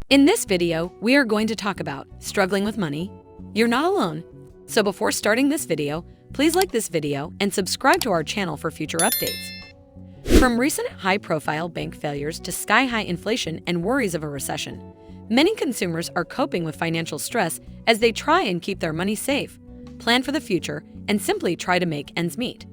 In this video, we are going to talk about struggling with money. You're not alone. So before starting this video, please like this video and subscribe to our channel for future updates. From recent high-profile bank failures to sky-high inflation and worries of a recession, many consumers are coping with financial stress as they try and keep their money safe, plan for the future, and simply try to make ends meet.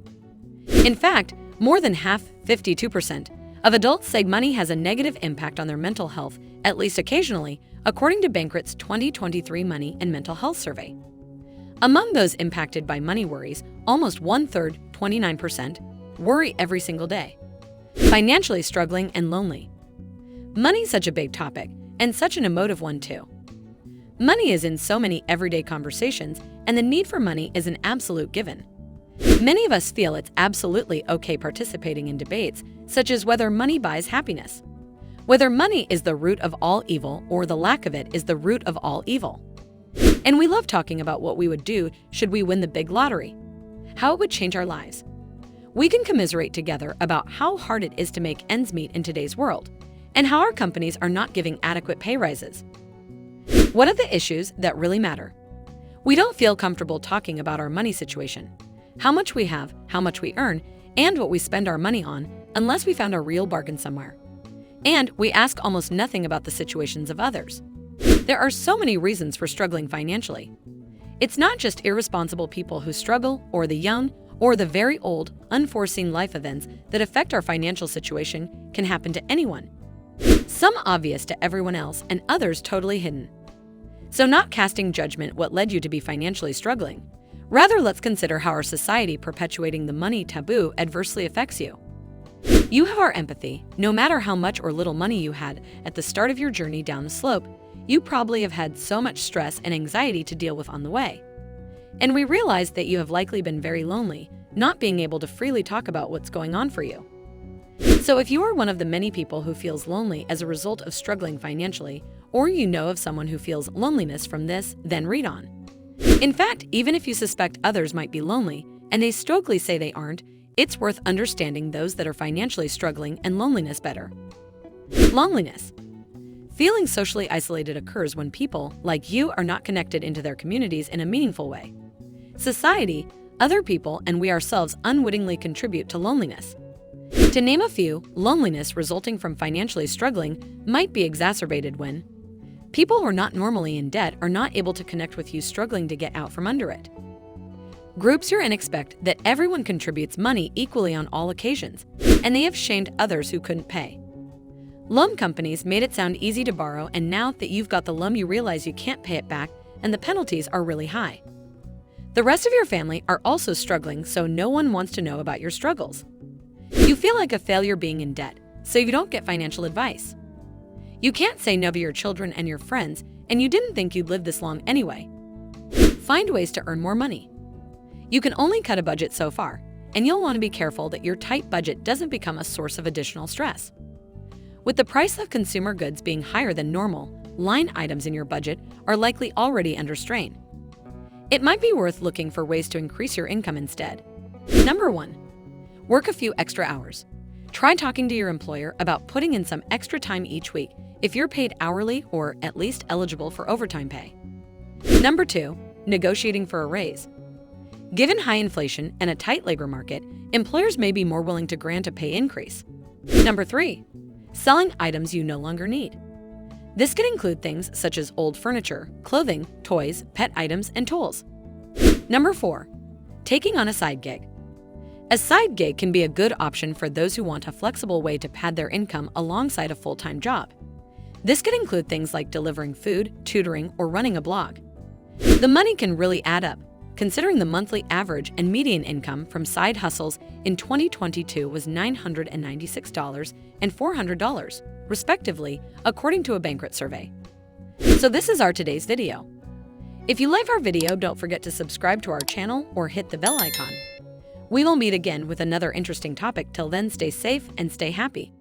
In fact, more than half, 52%, of adults say money has a negative impact on their mental health, at least occasionally, according to Bankrot's 2023 Money and Mental Health Survey. Among those impacted by money worries, almost one-third, 29%, worry every single day. Financially struggling and lonely. Money's such a big topic, and such an emotive one too. Money is in so many everyday conversations, and the need for money is an absolute given. Many of us feel it's absolutely okay participating in debates, such as whether money buys happiness, whether money is the root of all evil or the lack of it is the root of all evil. And we love talking about what we would do should we win the big lottery, how it would change our lives. We can commiserate together about how hard it is to make ends meet in today's world, and how our companies are not giving adequate pay rises. What are the issues that really matter? We don't feel comfortable talking about our money situation, how much we have, how much we earn, and what we spend our money on, unless we found a real bargain somewhere. And we ask almost nothing about the situations of others. There are so many reasons for struggling financially. It's not just irresponsible people who struggle, or the young, or the very old, unforeseen life events that affect our financial situation can happen to anyone. Some obvious to everyone else and others totally hidden. So not casting judgment what led you to be financially struggling. Rather, let's consider how our society perpetuating the money taboo adversely affects you. You have our empathy. No matter how much or little money you had at the start of your journey down the slope, you probably have had so much stress and anxiety to deal with on the way. And we realize that you have likely been very lonely, not being able to freely talk about what's going on for you. So if you are one of the many people who feels lonely as a result of struggling financially, or you know of someone who feels loneliness from this, then read on. In fact, even if you suspect others might be lonely, and they stoically say they aren't, it's worth understanding those that are financially struggling and loneliness better. Loneliness. Feeling socially isolated occurs when people, like you, are not connected into their communities in a meaningful way. Society, other people, and we ourselves unwittingly contribute to loneliness. To name a few, loneliness resulting from financially struggling might be exacerbated when people who are not normally in debt are not able to connect with you struggling to get out from under it. Groups you're in expect that everyone contributes money equally on all occasions, and they have shamed others who couldn't pay. Loan companies made it sound easy to borrow, and now that you've got the loan you realize you can't pay it back and the penalties are really high. The rest of your family are also struggling, so no one wants to know about your struggles. You feel like a failure being in debt, so you don't get financial advice. You can't say no to your children and your friends, and you didn't think you'd live this long anyway. Find ways to earn more money. You can only cut a budget so far, and you'll want to be careful that your tight budget doesn't become a source of additional stress. With the price of consumer goods being higher than normal, line items in your budget are likely already under strain. It might be worth looking for ways to increase your income instead. Number 1. Work a few extra hours. Try talking to your employer about putting in some extra time each week if you're paid hourly or at least eligible for overtime pay. Number 2. Negotiating for a raise. Given high inflation and a tight labor market, employers may be more willing to grant a pay increase. Number 3. Selling items you no longer need. This could include things such as old furniture, clothing, toys, pet items, and tools. Number 4. Taking on a side gig. A side gig can be a good option for those who want a flexible way to pad their income alongside a full-time job. This could include things like delivering food, tutoring, or running a blog. The money can really add up, considering the monthly average and median income from side hustles in 2022 was $996 and $400, respectively, according to a Bankrot survey. So this is our today's video. If you like our video, don't forget to subscribe to our channel or hit the bell icon. We will meet again with another interesting topic. Till then, stay safe and stay happy.